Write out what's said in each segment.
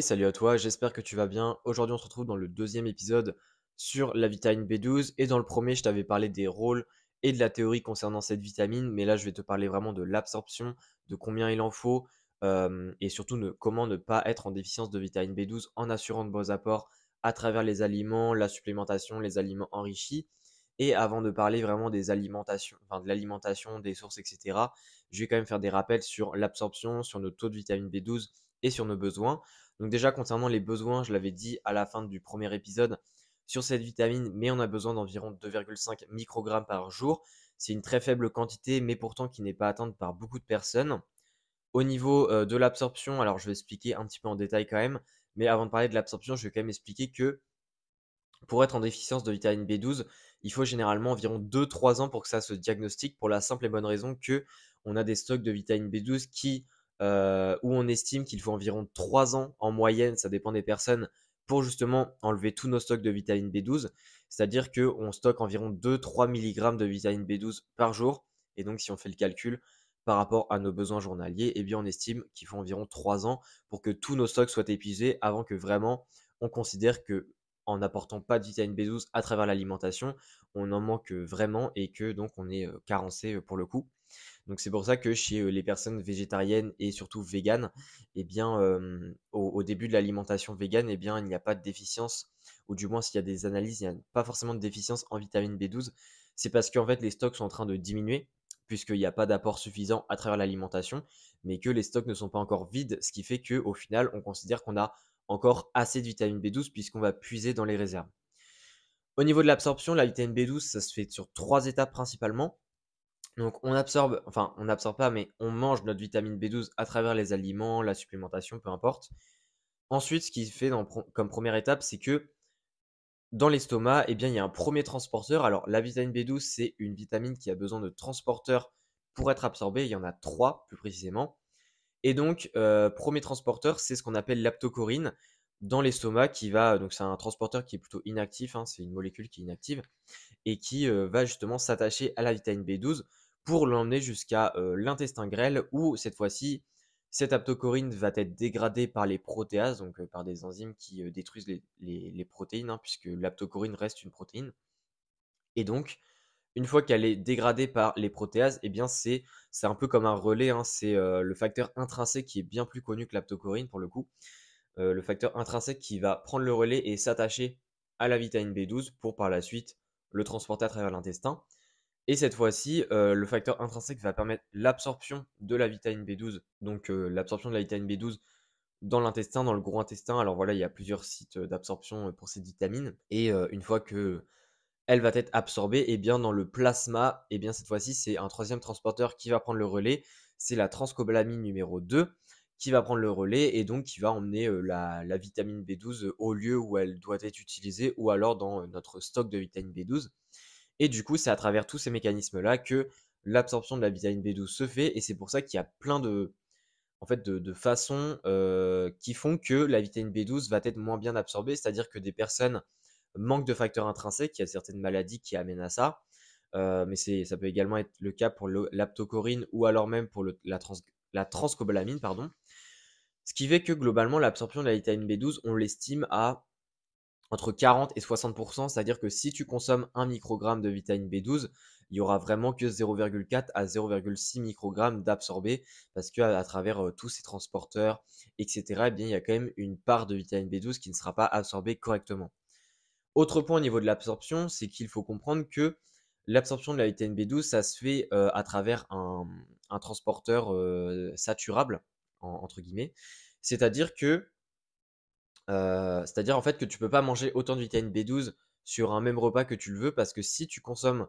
Salut à toi, j'espère que tu vas bien. Aujourd'hui, on se retrouve dans le deuxième épisode sur la vitamine B12. Et dans le premier, je t'avais parlé des rôles et de la théorie concernant cette vitamine. Mais là, je vais te parler vraiment de l'absorption, de combien il en faut, et surtout comment ne pas être en déficience de vitamine B12 en assurant de bons apports à travers les aliments, la supplémentation, les aliments enrichis. Et avant de parler vraiment des alimentations, enfin de l'alimentation, des sources, etc., je vais quand même faire des rappels sur l'absorption, sur notre taux de vitamine B12 et sur nos besoins. Donc déjà concernant les besoins, je l'avais dit à la fin du premier épisode sur cette vitamine, mais on a besoin d'environ 2,5 microgrammes par jour. C'est une très faible quantité, mais pourtant qui n'est pas atteinte par beaucoup de personnes. Au niveau de l'absorption, alors je vais expliquer un petit peu en détail quand même, mais avant de parler de l'absorption, je vais quand même expliquer que pour être en déficience de vitamine B12, il faut généralement environ 2-3 ans pour que ça se diagnostique, pour la simple et bonne raison que on a des stocks de vitamine B12 où on estime qu'il faut environ 3 ans en moyenne, ça dépend des personnes, pour justement enlever tous nos stocks de vitamine B12. C'est-à-dire qu'on stocke environ 2-3 mg de vitamine B12 par jour. Et donc, si on fait le calcul par rapport à nos besoins journaliers, eh bien, on estime qu'il faut environ 3 ans pour que tous nos stocks soient épuisés avant que vraiment on considère que en n'apportant pas de vitamine B12 à travers l'alimentation, on en manque vraiment et que donc on est carencé pour le coup. Donc c'est pour ça que chez les personnes végétariennes et surtout véganes, eh bien, au début de l'alimentation végane, eh bien, il n'y a pas de déficience, ou du moins s'il y a des analyses, il n'y a pas forcément de déficience en vitamine B12. C'est parce qu'en fait les stocks sont en train de diminuer, puisqu'il n'y a pas d'apport suffisant à travers l'alimentation, mais que les stocks ne sont pas encore vides, ce qui fait qu'au final, on considère qu'on a encore assez de vitamine B12 puisqu'on va puiser dans les réserves. Au niveau de l'absorption, la vitamine B12, ça se fait sur 3 étapes principalement. Donc on n'absorbe pas, mais on mange notre vitamine B12 à travers les aliments, la supplémentation, peu importe. Ensuite, ce qui fait comme première étape, c'est que dans l'estomac, eh bien, il y a un premier transporteur. Alors, la vitamine B12, c'est une vitamine qui a besoin de transporteurs pour être absorbée. Il y en a 3, plus précisément. Et donc, premier transporteur, c'est ce qu'on appelle l'aptocorine dans l'estomac donc c'est un transporteur qui est plutôt inactif, hein, c'est une molécule qui est inactive et qui va justement s'attacher à la vitamine B12 pour l'emmener jusqu'à l'intestin grêle où cette fois-ci, cette aptocorine va être dégradée par les protéases, donc par des enzymes qui détruisent les protéines, hein, puisque l'aptocorine reste une protéine. Et donc, une fois qu'elle est dégradée par les protéases, eh bien c'est un peu comme un relais, hein, c'est le facteur intrinsèque qui est bien plus connu que l'aptocorine pour le coup. Le facteur intrinsèque qui va prendre le relais et s'attacher à la vitamine B12 pour par la suite le transporter à travers l'intestin. Et cette fois-ci, le facteur intrinsèque va permettre l'absorption de la vitamine B12, donc l'absorption de la vitamine B12 dans l'intestin, dans le gros intestin. Alors voilà, il y a plusieurs sites d'absorption pour cette vitamine. Et une fois que elle va être absorbée, et bien dans le plasma, et bien cette fois-ci, c'est un troisième transporteur qui va prendre le relais. C'est la transcobalamine numéro 2 qui va prendre le relais et donc qui va emmener la vitamine B12 au lieu où elle doit être utilisée ou alors dans notre stock de vitamine B12. Et du coup, c'est à travers tous ces mécanismes-là que l'absorption de la vitamine B12 se fait et c'est pour ça qu'il y a plein de façons qui font que la vitamine B12 va être moins bien absorbée, c'est-à-dire que des personnes manquent de facteurs intrinsèques, il y a certaines maladies qui amènent à ça, mais ça peut également être le cas pour l'aptocorine ou alors même pour la transcobalamine, pardon. Ce qui fait que globalement, l'absorption de la vitamine B12, on l'estime à entre 40 et 60%, c'est-à-dire que si tu consommes 1 microgramme de vitamine B12, il y aura vraiment que 0,4 à 0,6 microgrammes d'absorbé parce qu'à travers tous ces transporteurs, etc., eh bien, il y a quand même une part de vitamine B12 qui ne sera pas absorbée correctement. Autre point au niveau de l'absorption, c'est qu'il faut comprendre que l'absorption de la vitamine B12, ça se fait à travers un transporteur saturable, entre guillemets. C'est-à-dire que c'est-à-dire en fait que tu peux pas manger autant de vitamine B12 sur un même repas que tu le veux parce que si tu consommes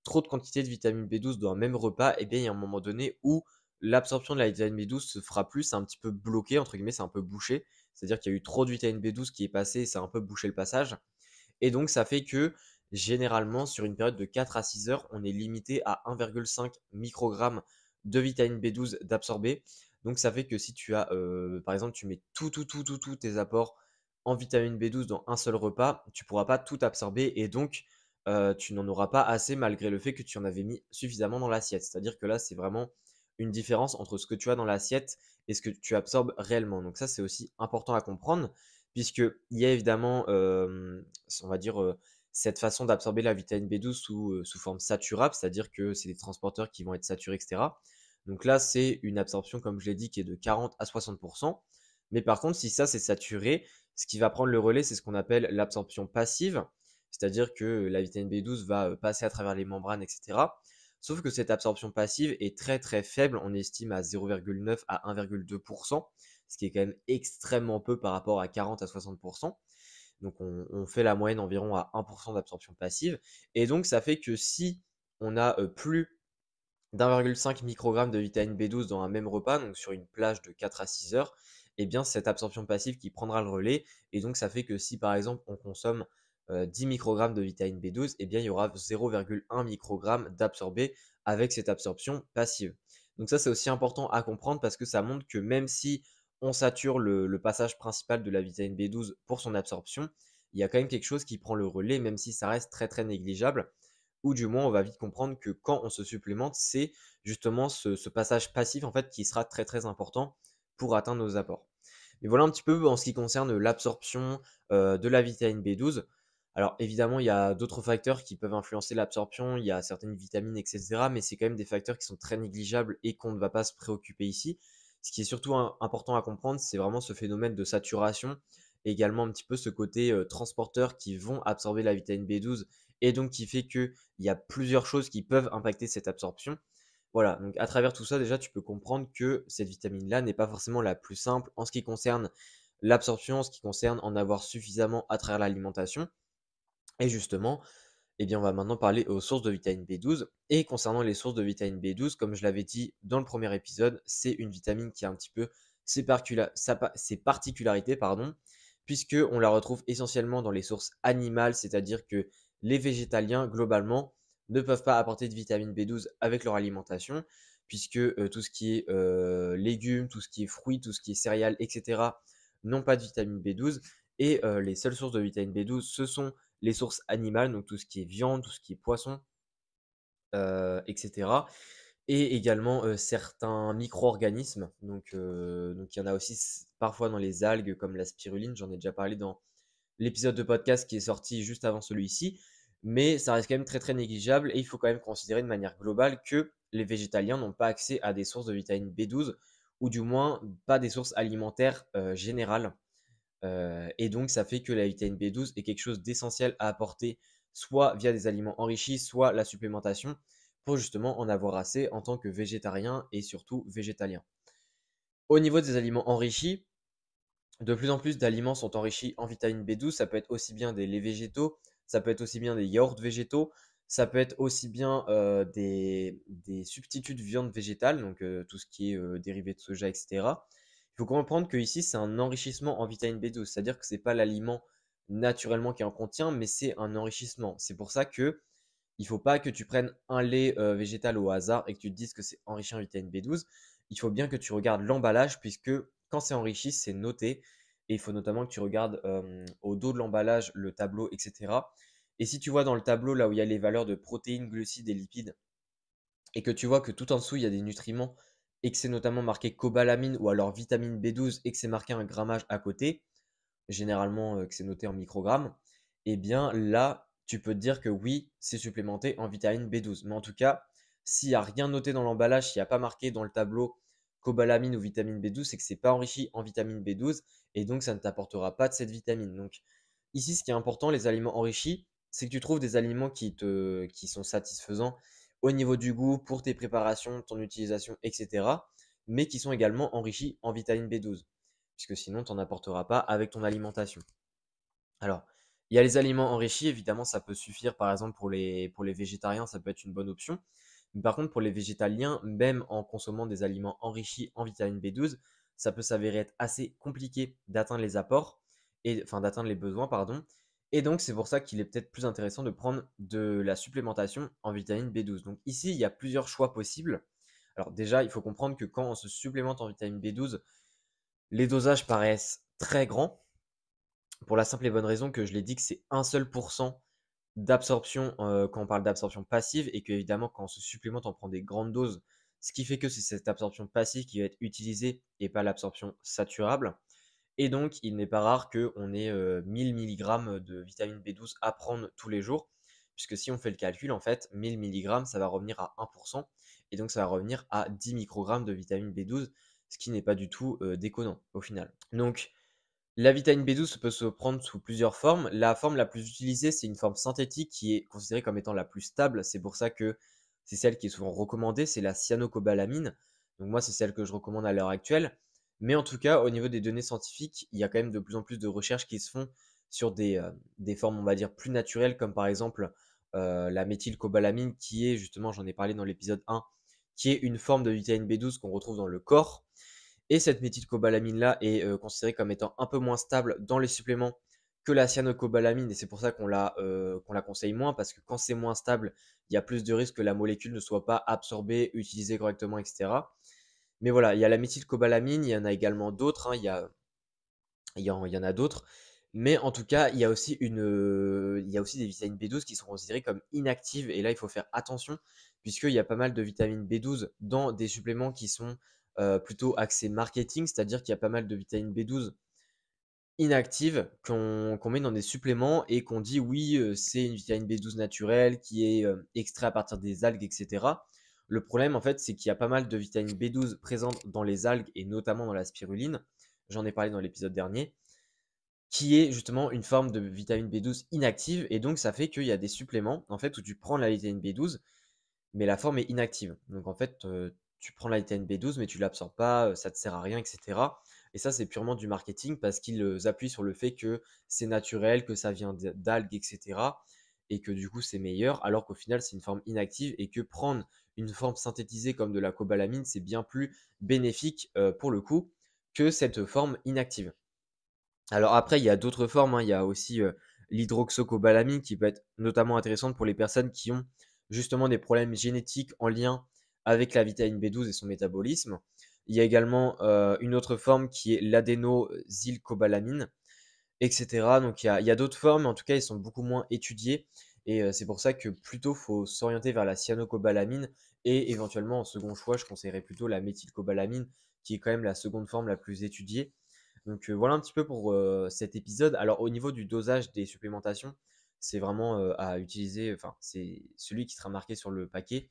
trop de quantité de vitamine B12 dans un même repas, eh bien il y a un moment donné où l'absorption de la vitamine B12 se fera plus, c'est un petit peu bloqué, entre guillemets, c'est un peu bouché. C'est-à-dire qu'il y a eu trop de vitamine B12 qui est passé et ça a un peu bouché le passage. Et donc ça fait que généralement sur une période de 4 à 6 heures, on est limité à 1,5 microgramme de vitamine B12 d'absorber. Donc ça fait que si tu as, par exemple, tu mets tous tes apports en vitamine B12 dans un seul repas, tu ne pourras pas tout absorber et donc tu n'en auras pas assez malgré le fait que tu en avais mis suffisamment dans l'assiette. C'est-à-dire que là, c'est vraiment une différence entre ce que tu as dans l'assiette et ce que tu absorbes réellement. Donc ça, c'est aussi important à comprendre, puisqu'il y a évidemment, on va dire, cette façon d'absorber la vitamine B12 sous forme saturable, c'est-à-dire que c'est des transporteurs qui vont être saturés, etc. Donc là, c'est une absorption, comme je l'ai dit, qui est de 40 à 60. Mais par contre, si ça, c'est saturé, ce qui va prendre le relais, c'est ce qu'on appelle l'absorption passive, c'est-à-dire que la vitamine B12 va passer à travers les membranes, etc. Sauf que cette absorption passive est très très faible, on estime à 0,9 à 1,2%, ce qui est quand même extrêmement peu par rapport à 40 à 60%. Donc on fait la moyenne environ à 1% d'absorption passive. Et donc ça fait que si on a plus d'1,5 microgramme de vitamine B12 dans un même repas, donc sur une plage de 4 à 6 heures, eh bien cette absorption passive qui prendra le relais. Et donc ça fait que si par exemple on consomme 10 microgrammes de vitamine B12, eh bien il y aura 0,1 microgramme d'absorbé avec cette absorption passive. Donc ça c'est aussi important à comprendre parce que ça montre que même si on sature le passage principal de la vitamine B12 pour son absorption, il y a quand même quelque chose qui prend le relais, même si ça reste très très négligeable ou du moins on va vite comprendre que quand on se supplémente, c'est justement ce passage passif en fait qui sera très très important pour atteindre nos apports. Mais voilà un petit peu en ce qui concerne l'absorption de la vitamine B12. Alors évidemment, il y a d'autres facteurs qui peuvent influencer l'absorption, il y a certaines vitamines, etc. Mais c'est quand même des facteurs qui sont très négligeables et qu'on ne va pas se préoccuper ici. Ce qui est surtout important à comprendre, c'est vraiment ce phénomène de saturation, et également un petit peu ce côté transporteur qui vont absorber la vitamine B12 et donc qui fait qu'il y a plusieurs choses qui peuvent impacter cette absorption. Voilà, donc à travers tout ça, déjà, tu peux comprendre que cette vitamine-là n'est pas forcément la plus simple en ce qui concerne l'absorption, en ce qui concerne en avoir suffisamment à travers l'alimentation. Et justement, eh bien, on va maintenant parler aux sources de vitamine B12. Et concernant les sources de vitamine B12, comme je l'avais dit dans le premier épisode, c'est une vitamine qui a un petit peu ses particularités, pardon, puisqu'on la retrouve essentiellement dans les sources animales, c'est-à-dire que les végétaliens, globalement, ne peuvent pas apporter de vitamine B12 avec leur alimentation, puisque tout ce qui est légumes, tout ce qui est fruits, tout ce qui est céréales, etc., n'ont pas de vitamine B12. Et les seules sources de vitamine B12, ce sont les sources animales, donc tout ce qui est viande, tout ce qui est poisson, etc. Et également certains micro-organismes. Donc il y en a aussi parfois dans les algues comme la spiruline, j'en ai déjà parlé dans l'épisode de podcast qui est sorti juste avant celui-ci. Mais ça reste quand même très très négligeable et il faut quand même considérer de manière globale que les végétaliens n'ont pas accès à des sources de vitamine B12 ou du moins pas des sources alimentaires générales. Et donc, ça fait que la vitamine B12 est quelque chose d'essentiel à apporter, soit via des aliments enrichis, soit la supplémentation, pour justement en avoir assez en tant que végétarien et surtout végétalien. Au niveau des aliments enrichis, de plus en plus d'aliments sont enrichis en vitamine B12. Ça peut être aussi bien des laits végétaux, ça peut être aussi bien des yaourts végétaux, ça peut être aussi bien des substituts de viande végétale, donc tout ce qui est dérivé de soja, etc. Il faut comprendre que ici c'est un enrichissement en vitamine B12, c'est-à-dire que c'est pas l'aliment naturellement qui en contient, mais c'est un enrichissement. C'est pour ça que il faut pas que tu prennes un lait végétal au hasard et que tu te dises que c'est enrichi en vitamine B12. Il faut bien que tu regardes l'emballage puisque quand c'est enrichi, c'est noté. Et il faut notamment que tu regardes au dos de l'emballage le tableau, etc. Et si tu vois dans le tableau là où il y a les valeurs de protéines, glucides et lipides et que tu vois que tout en dessous il y a des nutriments et que c'est notamment marqué cobalamine ou alors vitamine B12 et que c'est marqué un grammage à côté, généralement que c'est noté en microgrammes, eh bien là, tu peux te dire que oui, c'est supplémenté en vitamine B12. Mais en tout cas, s'il n'y a rien noté dans l'emballage, s'il n'y a pas marqué dans le tableau cobalamine ou vitamine B12, c'est que c'est pas enrichi en vitamine B12 et donc ça ne t'apportera pas de cette vitamine. Donc ici, ce qui est important, les aliments enrichis, c'est que tu trouves des aliments qui sont satisfaisants au niveau du goût, pour tes préparations, ton utilisation, etc. Mais qui sont également enrichis en vitamine B12 puisque sinon tu n'en apporteras pas avec ton alimentation. Alors, il y a les aliments enrichis, évidemment, ça peut suffire, par exemple, pour les végétariens, ça peut être une bonne option. Mais par contre, pour les végétaliens, même en consommant des aliments enrichis en vitamine B12, ça peut s'avérer être assez compliqué d'atteindre les apports, enfin d'atteindre les besoins, pardon. Et donc, c'est pour ça qu'il est peut-être plus intéressant de prendre de la supplémentation en vitamine B12. Donc ici, il y a plusieurs choix possibles. Alors déjà, il faut comprendre que quand on se supplémente en vitamine B12, les dosages paraissent très grands, pour la simple et bonne raison que je l'ai dit que c'est un seul pourcent d'absorption quand on parle d'absorption passive et que évidemment quand on se supplémente, on prend des grandes doses, ce qui fait que c'est cette absorption passive qui va être utilisée et pas l'absorption saturable. Et donc, il n'est pas rare qu'on ait 1000 mg de vitamine B12 à prendre tous les jours, puisque si on fait le calcul, en fait, 1000 mg, ça va revenir à 1%, et donc ça va revenir à 10 microgrammes de vitamine B12, ce qui n'est pas du tout déconnant au final. Donc, la vitamine B12 peut se prendre sous plusieurs formes. La forme la plus utilisée, c'est une forme synthétique qui est considérée comme étant la plus stable. C'est pour ça que c'est celle qui est souvent recommandée, c'est la cyanocobalamin. Donc moi, c'est celle que je recommande à l'heure actuelle. Mais en tout cas, au niveau des données scientifiques, il y a quand même de plus en plus de recherches qui se font sur des formes, on va dire, plus naturelles, comme par exemple la méthylcobalamine, qui est justement, j'en ai parlé dans l'épisode 1, qui est une forme de vitamine B12 qu'on retrouve dans le corps. Et cette méthylcobalamine-là est considérée comme étant un peu moins stable dans les suppléments que la cyanocobalamine, et c'est pour ça qu'on la conseille moins, parce que quand c'est moins stable, il y a plus de risques que la molécule ne soit pas absorbée, utilisée correctement, etc. Mais voilà, il y a la méthylcobalamine, il y en a également d'autres, hein, il y en a d'autres. Mais en tout cas, il y a aussi des vitamines B12 qui sont considérées comme inactives. Et là, il faut faire attention, puisqu'il y a pas mal de vitamines B12 dans des suppléments qui sont plutôt axés marketing. C'est-à-dire qu'il y a pas mal de vitamines B12 inactives qu'on met dans des suppléments et qu'on dit oui, c'est une vitamine B12 naturelle qui est extraite à partir des algues, etc. Le problème, en fait, c'est qu'il y a pas mal de vitamines B12 présentes dans les algues et notamment dans la spiruline. J'en ai parlé dans l'épisode dernier, qui est justement une forme de vitamine B12 inactive. Et donc, ça fait qu'il y a des suppléments, en fait, où tu prends la vitamine B12, mais la forme est inactive. Donc, en fait, tu prends la vitamine B12, mais tu ne l'absorbes pas, ça ne te sert à rien, etc. Et ça, c'est purement du marketing parce qu'ils appuient sur le fait que c'est naturel, que ça vient d'algues, etc. Et que du coup, c'est meilleur, alors qu'au final, c'est une forme inactive et que prendre une forme synthétisée comme de la cobalamine, c'est bien plus bénéfique pour le coup que cette forme inactive. Alors après, il y a d'autres formes, hein. Il y a aussi l'hydroxocobalamine qui peut être notamment intéressante pour les personnes qui ont justement des problèmes génétiques en lien avec la vitamine B12 et son métabolisme. Il y a également une autre forme qui est l'adénosylcobalamine, etc. Donc il y a d'autres formes, mais en tout cas, ils sont beaucoup moins étudiés. Et c'est pour ça que plutôt faut s'orienter vers la cyanocobalamine et éventuellement en second choix, je conseillerais plutôt la méthylcobalamine, qui est quand même la seconde forme la plus étudiée. Donc voilà un petit peu pour cet épisode. Alors au niveau du dosage des supplémentations, c'est vraiment à utiliser, enfin c'est celui qui sera marqué sur le paquet,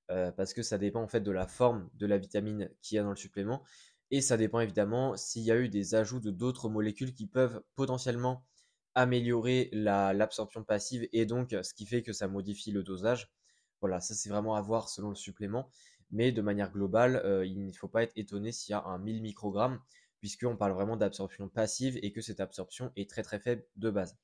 parce que ça dépend en fait de la forme de la vitamine qu'il y a dans le supplément. Et ça dépend évidemment s'il y a eu des ajouts de d'autres molécules qui peuvent potentiellement améliorer l'absorption passive et donc ce qui fait que ça modifie le dosage. Voilà, ça c'est vraiment à voir selon le supplément. Mais de manière globale, il ne faut pas être étonné s'il y a un 1000 microgrammes, puisqu'on parle vraiment d'absorption passive et que cette absorption est très très faible de base.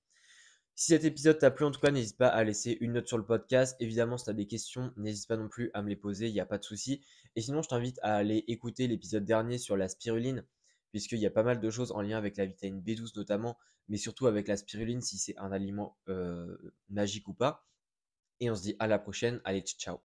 Si cet épisode t'a plu, en tout cas, n'hésite pas à laisser une note sur le podcast. Évidemment, si tu as des questions, n'hésite pas non plus à me les poser, il n'y a pas de souci. Et sinon, je t'invite à aller écouter l'épisode dernier sur la spiruline, puisqu'il y a pas mal de choses en lien avec la vitamine B12 notamment, mais surtout avec la spiruline, si c'est un aliment magique ou pas. Et on se dit à la prochaine. Allez, ciao.